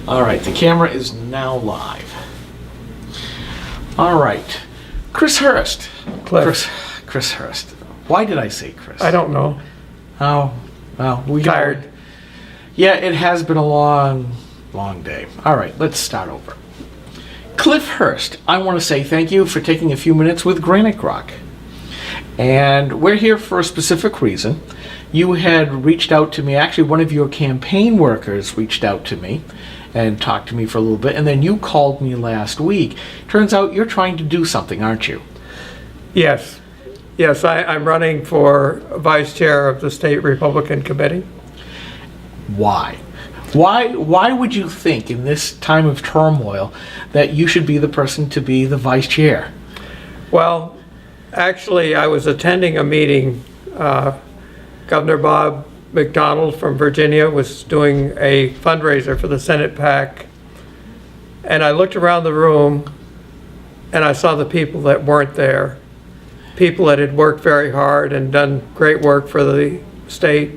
All right, the camera is now live. All right, Chris Hurst. Chris Hurst. Why did I say Chris? I don't know. Oh, well, we Tired. Yeah, it has been a long day. All right, let's start over. Cliff Hurst, I want to say thank you for taking a few minutes with Granite Rock. And we're here for a specific reason. You had reached out to me, actually one of your campaign workers reached out to me and talked to me for a little bit, and then you called me last week. Turns out you're trying to do something, aren't you? Yes. Yes, I'm running for vice chair of the state Republican committee. Why? Why would you think in this time of turmoil that you should be the person to be the vice chair? Well, actually, I was attending a meeting. Governor Bob McDonald from Virginia was doing a fundraiser for the Senate PAC. And I looked around the room and I saw the people that weren't there. People that had worked very hard and done great work for the state,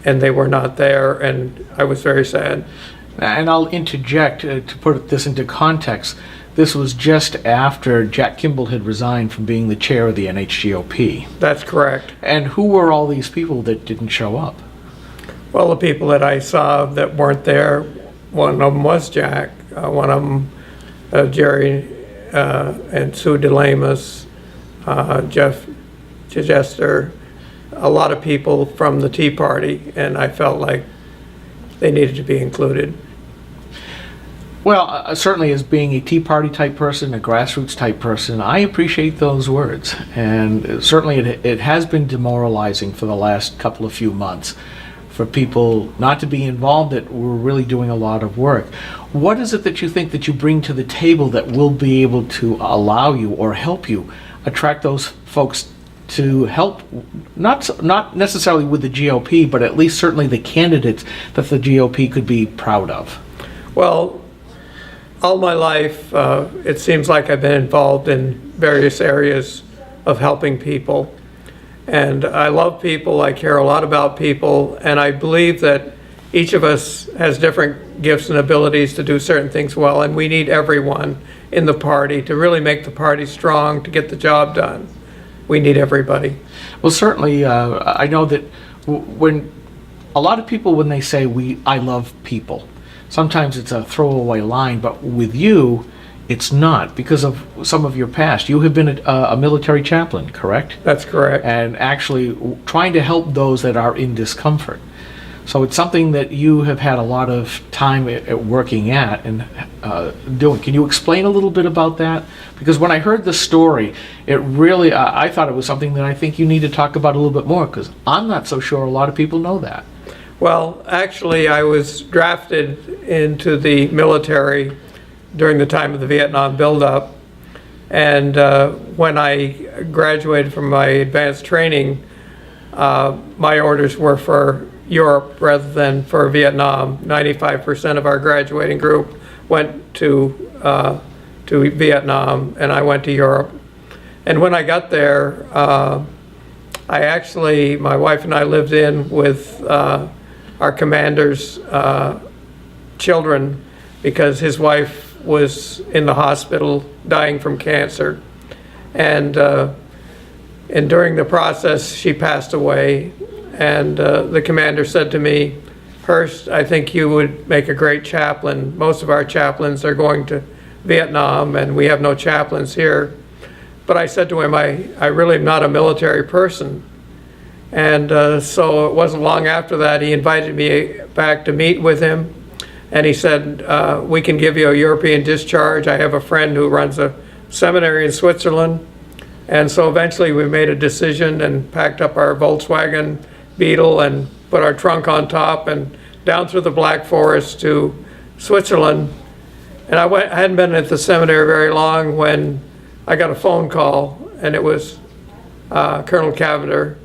and they were not there, and I was very sad. And I'll interject to put this into context. This was just after Jack Kimball had resigned from being the chair of the NHGOP. That's correct. And who were all these people that didn't show up? Well, the people that I saw that weren't there, one of them was Jack, one of them Jerry and Sue DeLamus, Jeff Chester, a lot of people from the Tea Party, and I felt like they needed to be included. Well, certainly as being a Tea Party type person, a grassroots type person, I appreciate those words. And certainly it has been demoralizing for the last couple of few months for people not to be involved that were really doing a lot of work. What is it that you think that you bring to the table that will be able to allow you or help you attract those folks to help, not necessarily with the GOP, but at least certainly the candidates that the GOP could be proud of? Well, all my life, it seems like I've been involved in various areas of helping people. And I love people, I care a lot about people, and I believe that each of us has different gifts and abilities to do certain things well, and we need everyone in the party to really make the party strong, to get the job done. We need everybody. Well, certainly, I know that when a lot of people, when they say I love people, sometimes it's a throwaway line, but with you, it's not, because of some of your past. You have been a military chaplain, correct? That's correct. And actually trying to help those that are in discomfort. So it's something that you have had a lot of time at working at and doing. Can you explain a little bit about that? Because when I heard the story, it really, I thought it was something that I think you need to talk about a little bit more, because I'm not so sure a lot of people know that. Well, actually, I was drafted into the military during the time of the Vietnam buildup. And when I graduated from my advanced training, my orders were for Europe rather than for Vietnam. 95% of our graduating group went to Vietnam, and I went to Europe. And when I got there, my wife and I lived in with our commander's children, because his wife was in the hospital dying from cancer. And during the process, she passed away. And the commander said to me, "Hurst, I think you would make a great chaplain. Most of our chaplains are going to Vietnam, and we have no chaplains here." But I said to him, I really am not a military person. And so it wasn't long after that, he invited me back to meet with him. And he said, "We can give you a European discharge. I have a friend who runs a seminary in Switzerland." And so eventually we made a decision and packed up our Volkswagen Beetle and put our trunk on top and down through the Black Forest to Switzerland. And I hadn't been at the seminary very long when I got a phone call, and it was Colonel Cavender.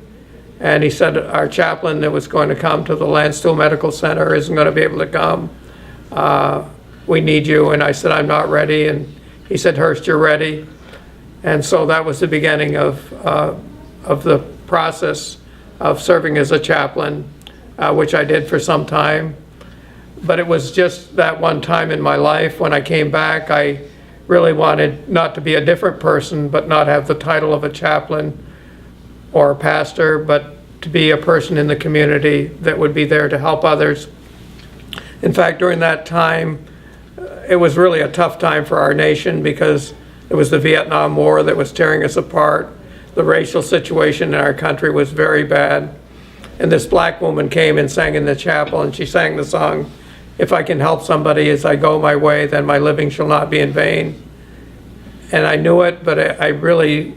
And he said our chaplain that was going to come to the Landstuhl Medical Center isn't going to be able to come. We need you. And I said, "I'm not ready." And he said, "Hurst, you're ready." And so that was the beginning of the process of serving as a chaplain, which I did for some time. But it was just that one time in my life. When I came back, I really wanted not to be a different person, but not have the title of a chaplain or a pastor, but to be a person in the community that would be there to help others. In fact, during that time, it was really a tough time for our nation because it was the Vietnam War that was tearing us apart. The racial situation in our country was very bad. And this black woman came and sang in the chapel, and she sang the song, "If I can help somebody as I go my way, then my living shall not be in vain." And I knew it, but I really,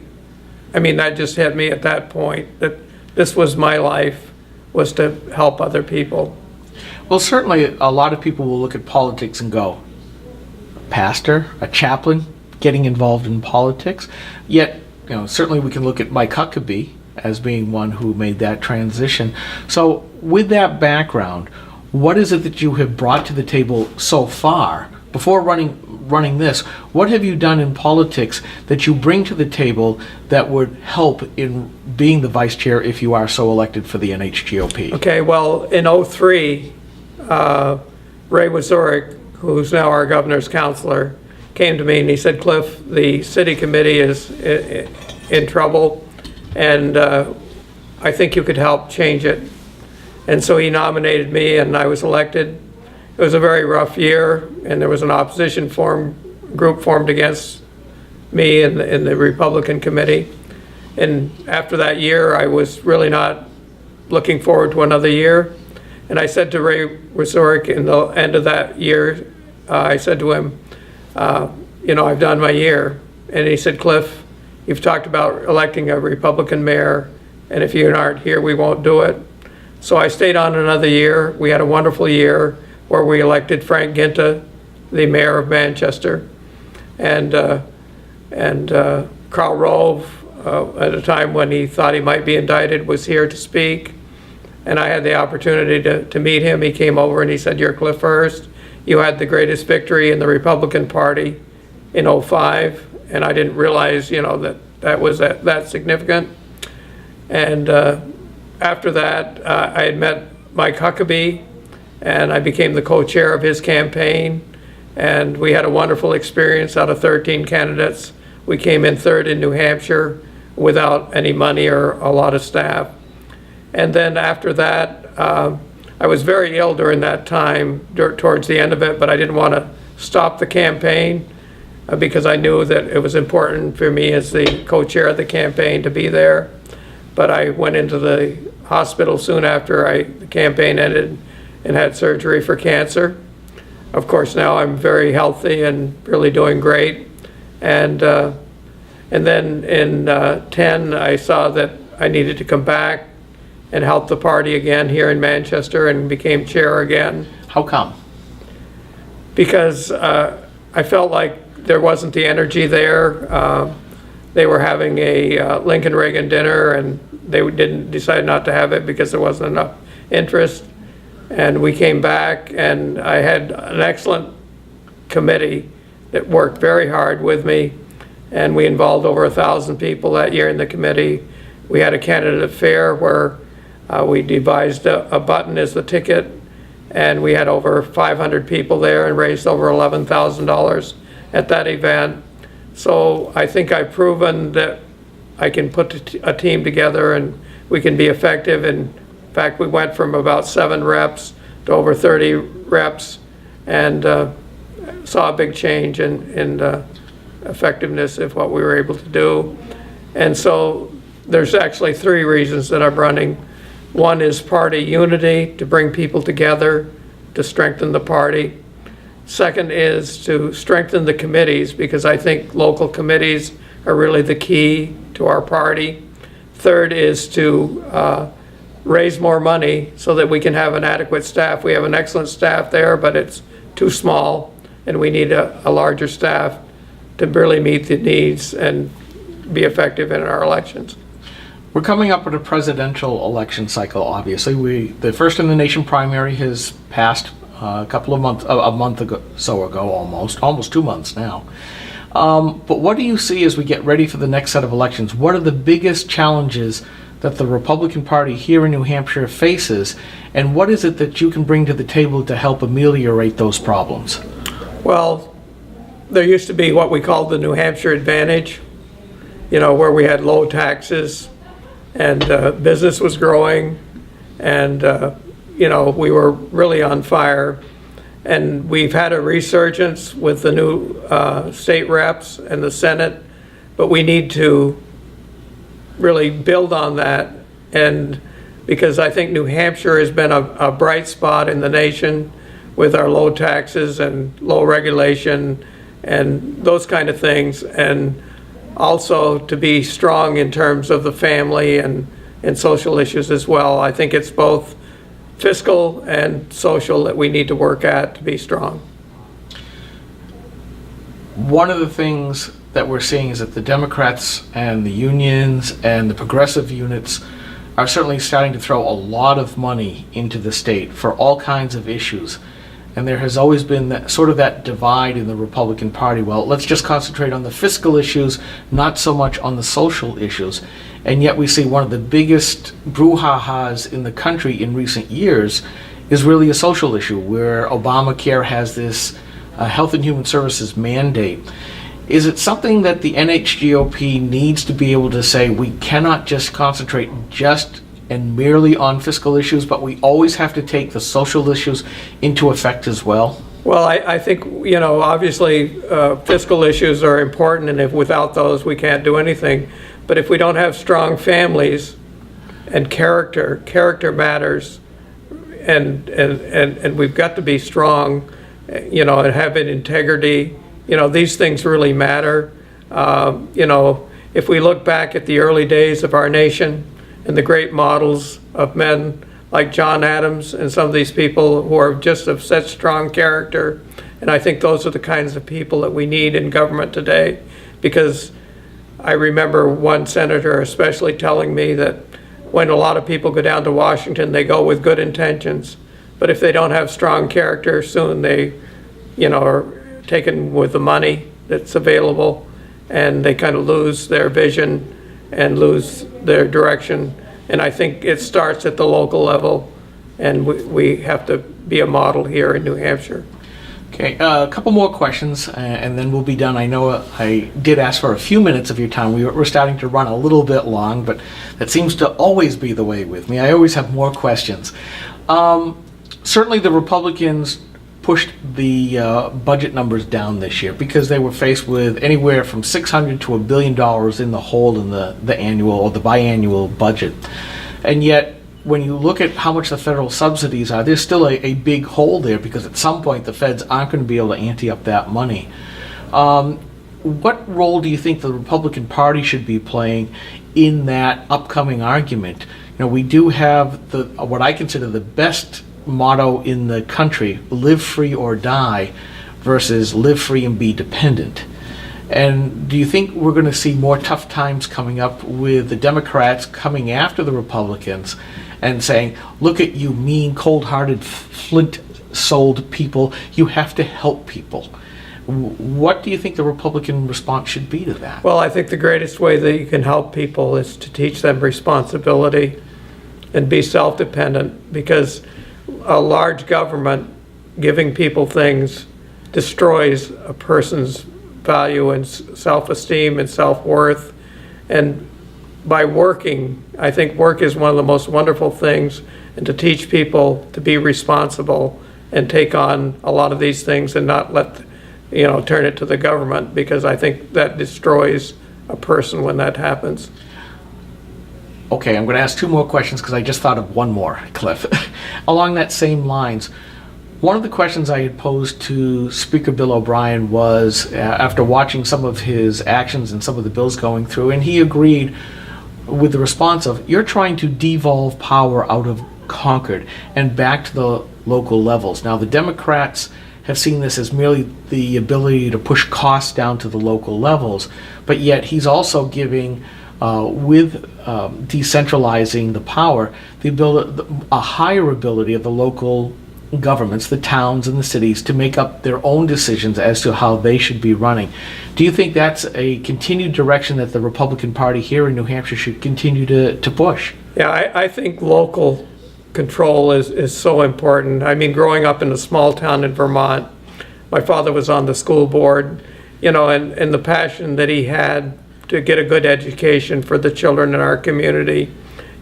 that just hit me at that point, that this was my life, was to help other people. Well, certainly a lot of people will look at politics and go, a pastor, a chaplain, getting involved in politics. Yet, certainly we can look at Mike Huckabee as being one who made that transition. So with that background, what is it that you have brought to the table so far? Before running this, what have you done in politics that you bring to the table that would help in being the vice chair if you are so elected for the NHGOP? Okay, well, in '03, Ray Wazorek, who's now our governor's counselor, came to me and he said, "Cliff, the city committee is in trouble, and I think you could help change it." And so he nominated me, and I was elected. It was a very rough year, and there was an opposition group formed against me in the Republican committee. And after that year, I was really not looking forward to another year. And I said to Ray Wazorek in the end of that year, I said to him, I've done my year. And he said, "Cliff, you've talked about electing a Republican mayor, and if you aren't here, we won't do it." So I stayed on another year. We had a wonderful year where we elected Frank Ginta, the mayor of Manchester, and Karl Rove, at a time when he thought he might be indicted, was here to speak. And I had the opportunity to meet him. He came over and he said, "You're Cliff Hurst. You had the greatest victory in the Republican Party in '05. And I didn't realize, that was that significant. And after that, I had met Mike Huckabee, and I became the co-chair of his campaign. And we had a wonderful experience. Out of 13 candidates, we came in third in New Hampshire without any money or a lot of staff. And then after that, I was very ill during that time, towards the end of it, but I didn't want to stop the campaign because I knew that it was important for me as the co-chair of the campaign to be there. But I went into the hospital soon after the campaign ended and had surgery for cancer. Of course, now I'm very healthy and really doing great. And then in '10, I saw that I needed to come back and help the party again here in Manchester, and became chair again. How come? Because I felt like there wasn't the energy there. They were having a Lincoln Reagan dinner, and they decided not to have it because there wasn't enough interest. And we came back, and I had an excellent committee that worked very hard with me, and we involved over 1,000 people that year in the committee. We had a candidate fair where we devised a button as the ticket, and we had over 500 people there and raised over $11,000 at that event. So I think I've proven that I can put a team together and we can be effective. In fact, we went from about 7 reps to over 30 reps, and saw a big change in effectiveness of what we were able to do. And so there's actually 3 reasons that I'm running. One is party unity, to bring people together, to strengthen the party. Second is to strengthen the committees, because I think local committees are really the key to our party. Third is to raise more money so that we can have an adequate staff. We have an excellent staff there, but it's too small, and we need a larger staff to really meet the needs and be effective in our elections. We're coming up with a presidential election cycle, obviously. The first in the nation primary has passed a month ago, almost 2 months now. But what do you see as we get ready for the next set of elections? What are the biggest challenges that the Republican Party here in New Hampshire faces, and what is it that you can bring to the table to help ameliorate those problems? Well, there used to be what we called the New Hampshire advantage, where we had low taxes and business was growing and, we were really on fire. And we've had a resurgence with the new state reps and the Senate, but we need to really build on that. And because I think New Hampshire has been a bright spot in the nation with our low taxes and low regulation and those kind of things, and also to be strong in terms of the family and social issues as well. I think it's both fiscal and social that we need to work at to be strong. One of the things that we're seeing is that the Democrats and the unions and the progressive units are certainly starting to throw a lot of money into the state for all kinds of issues. And there has always been that divide in the Republican Party. Well, let's just concentrate on the fiscal issues, not so much on the social issues. And yet we see one of the biggest brouhahas in the country in recent years is really a social issue, where Obamacare has this Health and Human Services mandate. Is it something that the NHGOP needs to be able to say, we cannot just concentrate just and merely on fiscal issues, but we always have to take the social issues into effect as well? Well, I think, obviously fiscal issues are important, and if without those we can't do anything. But if we don't have strong families and character matters, and we've got to be strong, and have an integrity. These things really matter. If we look back at the early days of our nation and the great models of men like John Adams and some of these people who are just of such strong character, and I think those are the kinds of people that we need in government today, because I remember one senator especially telling me that when a lot of people go down to Washington, they go with good intentions, but if they don't have strong character, soon they, are taken with the money that's available, and they kind of lose their vision and lose their direction. And I think it starts at the local level, and we have to be a model here in New Hampshire. Okay, a couple more questions, and then we'll be done. I know I did ask for a few minutes of your time. We're starting to run a little bit long, but that seems to always be the way with me. I always have more questions. Certainly the Republicans pushed the budget numbers down this year because they were faced with anywhere from $600 to $1 billion in the hole in the annual or the biannual budget. And yet, when you look at how much the federal subsidies are, there's still a big hole there, because at some point the feds aren't going to be able to ante up that money. What role do you think the Republican Party should be playing in that upcoming argument? We do have what I consider the best motto in the country, live free or die, versus live free and be dependent. And do you think we're going to see more tough times coming up with the Democrats coming after the Republicans and saying, look at you mean, cold-hearted, flint-souled people, you have to help people? What do you think the Republican response should be to that? Well, I think the greatest way that you can help people is to teach them responsibility and be self-dependent, because a large government giving people things destroys a person's value and self-esteem and self-worth. And by working, I think work is one of the most wonderful things, and to teach people to be responsible and take on a lot of these things and not let, turn it to the government, because I think that destroys a person when that happens. Okay, I'm going to ask two more questions because I just thought of one more, Cliff. Along that same lines, one of the questions I had posed to Speaker Bill O'Brien was, after watching some of his actions and some of the bills going through, and he agreed with the response of, you're trying to devolve power out of Concord and back to the local levels. Now, the Democrats have seen this as merely the ability to push costs down to the local levels, but yet he's also giving with decentralizing the power, a higher ability of the local governments, the towns and the cities, to make up their own decisions as to how they should be running. Do you think that's a continued direction that the Republican Party here in New Hampshire should continue to push? Yeah, I think local control is so important. I mean, growing up in a small town in Vermont, my father was on the school board, and the passion that he had to get a good education for the children in our community,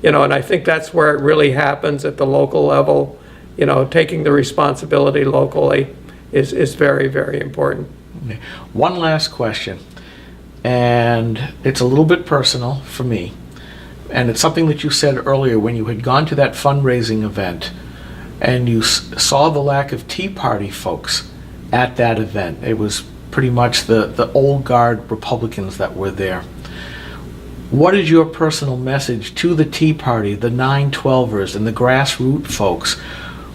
and I think that's where it really happens at the local level. Taking the responsibility locally is very, very important. Okay. One last question, and it's a little bit personal for me, and it's something that you said earlier when you had gone to that fundraising event and you saw the lack of Tea Party folks at that event. It was pretty much the old guard Republicans that were there. What is your personal message to the Tea Party, the 912ers and the grassroots folks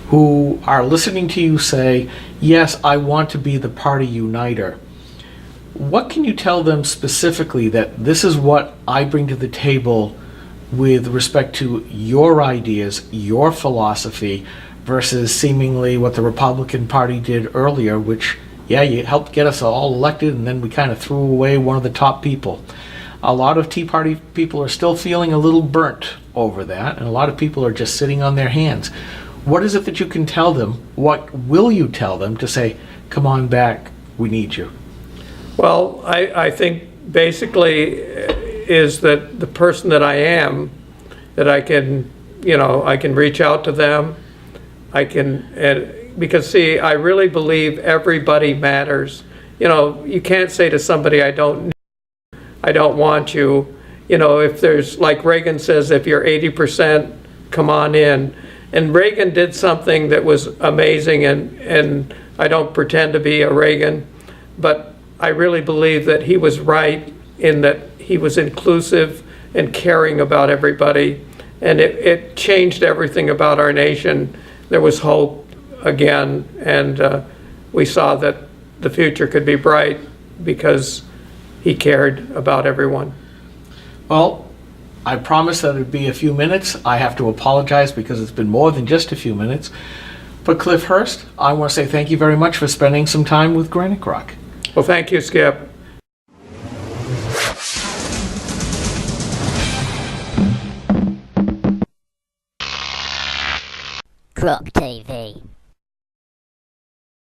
who are listening to you say, yes, I want to be the party uniter? What can you tell them specifically that this is what I bring to the table with respect to your ideas, your philosophy, versus seemingly what the Republican Party did earlier, which, yeah, you helped get us all elected and then we kind of threw away one of the top people. A lot of Tea Party people are still feeling a little burnt over that, and a lot of people are just sitting on their hands. What is it that you can tell them? What will you tell them to say, come on back, we need you? Well, I think basically is that the person that I am, that I can reach out to them. Because see, I really believe everybody matters. You can't say to somebody, I don't want you. If there's, like Reagan says, if you're 80%, come on in. And Reagan did something that was amazing, and I don't pretend to be a Reagan, but I really believe that he was right in that he was inclusive and caring about everybody, and it changed everything about our nation. There was hope again, and we saw that the future could be bright because he cared about everyone. Well, I promised that it would be a few minutes. I have to apologize because it's been more than just a few minutes. But Cliff Hurst, I want to say thank you very much for spending some time with Granite Rock. Well, thank you, Skip. Croc TV.